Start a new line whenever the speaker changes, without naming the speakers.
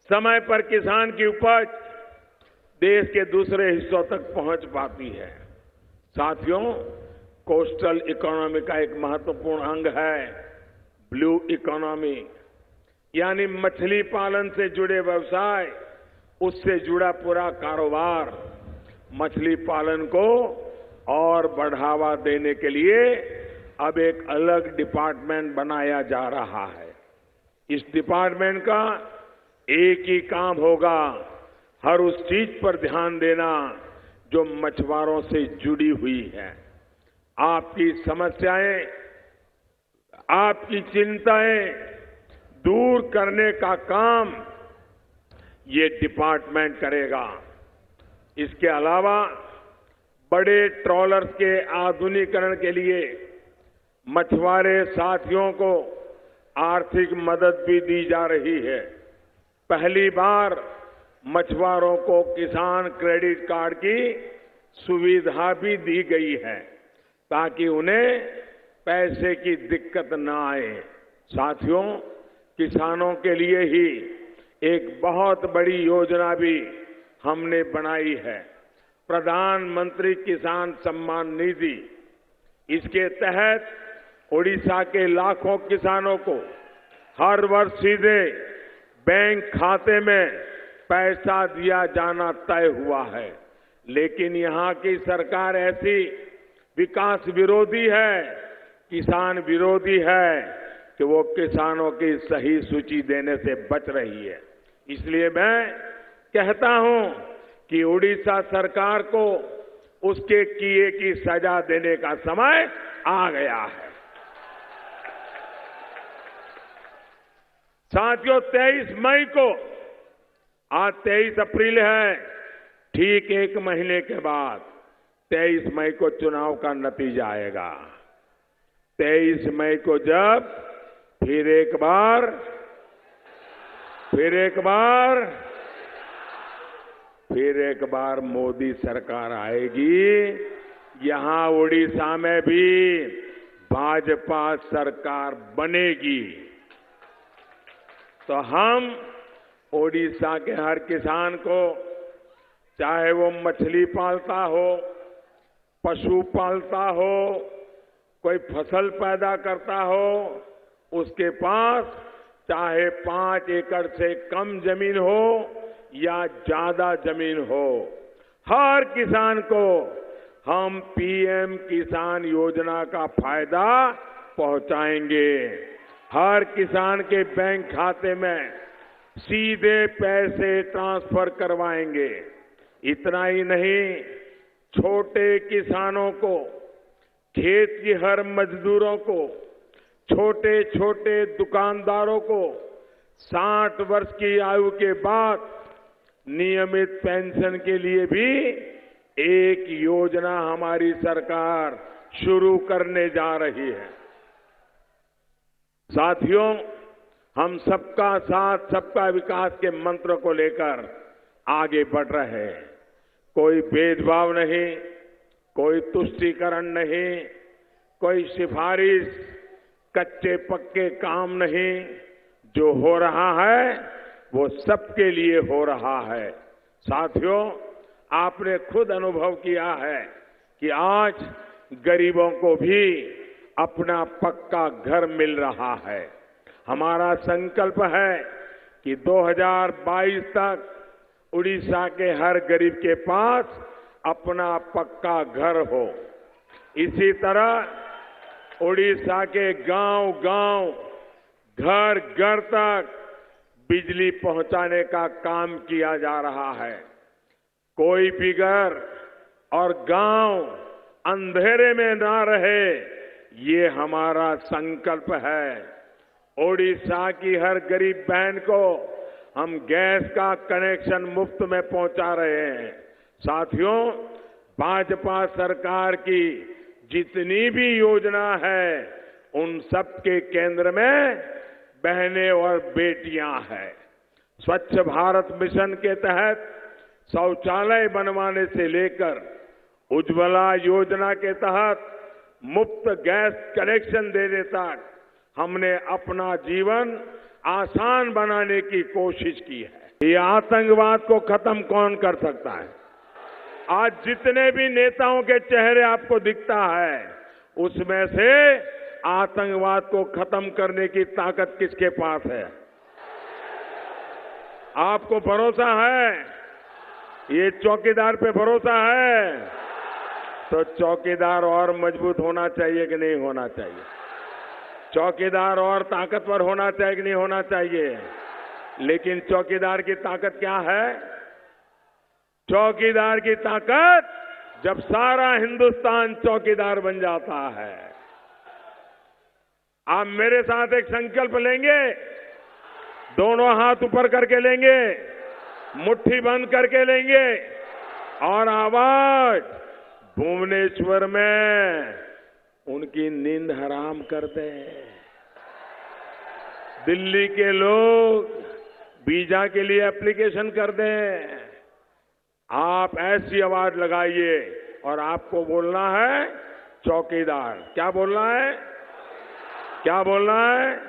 समय पर किसान की उपज देश के दूसरे हिस्सों तक पहुंच पाती है। साथियों, कोस्टल इकोनॉमी का एक महत्वपूर्ण अंग है ब्लू इकोनॉमी, यानी मछली पालन से जुड़े व्यवसाय, उससे जुड़ा पूरा कारोबार। मछली पालन को और बढ़ावा देने के लिए अब एक अलग डिपार्टमेंट बनाया जा रहा है। इस डिपार्टमेंट का एक ही काम होगा, हर उस चीज पर ध्यान देना जो मछुआरों से जुड़ी हुई है। आपकी समस्याएं, आपकी चिंताएं दूर करने का काम ये डिपार्टमेंट करेगा। इसके अलावा बड़े ट्रॉलर्स के आधुनिकीकरण के लिए मछुआरे साथियों को आर्थिक मदद भी दी जा रही है। पहली बार मछुआरों को किसान क्रेडिट कार्ड की सुविधा भी दी गई है ताकि उन्हें पैसे की दिक्कत न आए। साथियों, किसानों के लिए ही एक बहुत बड़ी योजना भी हमने बनाई है, प्रधानमंत्री किसान सम्मान निधि। इसके तहत ओडिशा के लाखों किसानों को हर वर्ष सीधे बैंक खाते में पैसा दिया जाना तय हुआ है। लेकिन यहां की सरकार ऐसी विकास विरोधी है, किसान विरोधी है कि वो किसानों की सही सूची देने से बच रही है। इसलिए मैं कहता हूं कि उड़ीसा सरकार को उसके किए की सजा देने का समय आ गया है। साथियों, 23 मई को, आज 23 अप्रैल है, ठीक एक महीने के बाद 23 मई को चुनाव का नतीजा आएगा। 23 मई को जब फिर एक बार मोदी सरकार आएगी, यहां उड़ीसा में भी भाजपा सरकार बनेगी। तो हम ओडिशा के हर किसान को, चाहे वो मछली पालता हो, पशु पालता हो, कोई फसल पैदा करता हो, उसके पास चाहे 5 एकड़ से कम जमीन हो या ज्यादा जमीन हो, हर किसान को हम पीएम किसान योजना का फायदा पहुंचाएंगे। हर किसान के बैंक खाते में सीधे पैसे ट्रांसफर करवाएंगे। इतना ही नहीं, छोटे किसानों को, खेत की हर मजदूरों को, छोटे छोटे दुकानदारों को 60 वर्ष की आयु के बाद नियमित पेंशन के लिए भी एक योजना हमारी सरकार शुरू करने जा रही है। साथियों, हम सबका साथ सबका विकास के मंत्र को लेकर आगे बढ़ रहे हैं। कोई भेदभाव नहीं, कोई तुष्टीकरण नहीं, कोई सिफारिश, कच्चे पक्के काम नहीं। जो हो रहा है वो सबके लिए हो रहा है। साथियों, आपने खुद अनुभव किया है कि आज गरीबों को भी अपना पक्का घर मिल रहा है। हमारा संकल्प है कि 2022 तक उड़ीसा के हर गरीब के पास अपना पक्का घर हो। इसी तरह उड़ीसा के गांव-गांव, घर-घर तक बिजली पहुंचाने का काम किया जा रहा है। कोई भी घर और गांव अंधेरे में ना रहे, ये हमारा संकल्प है। ओडिशा की हर गरीब बहन को हम गैस का कनेक्शन मुफ्त में पहुंचा रहे हैं। साथियों, भाजपा सरकार की जितनी भी योजना है, उन सबके केंद्र में बहनें और बेटियां हैं। स्वच्छ भारत मिशन के तहत शौचालय बनवाने से लेकर उज्ज्वला योजना के तहत मुफ्त गैस कनेक्शन देने तक हमने अपना जीवन आसान बनाने की कोशिश की है। ये आतंकवाद को खत्म कौन कर सकता है? आज जितने भी नेताओं के चेहरे आपको दिखता है, उसमें से आतंकवाद को खत्म करने की ताकत किसके पास है? आपको भरोसा है? ये चौकीदार पे भरोसा है? तो चौकीदार और मजबूत होना चाहिए कि नहीं होना चाहिए? चौकीदार और ताकतवर होना चाहिए कि नहीं होना चाहिए? लेकिन चौकीदार की ताकत क्या है? चौकीदार की ताकत जब सारा हिंदुस्तान चौकीदार बन जाता है। आप मेरे साथ एक संकल्प लेंगे, दोनों हाथ ऊपर करके लेंगे, मुट्ठी बंद करके लेंगे और आवाज भुवनेश्वर में उनकी नींद हराम कर दे। दिल्ली के लोग वीजा के लिए एप्लीकेशन कर दें। आप ऐसी आवाज लगाइए और आपको बोलना है चौकीदार। क्या बोलना है? क्या बोलना है?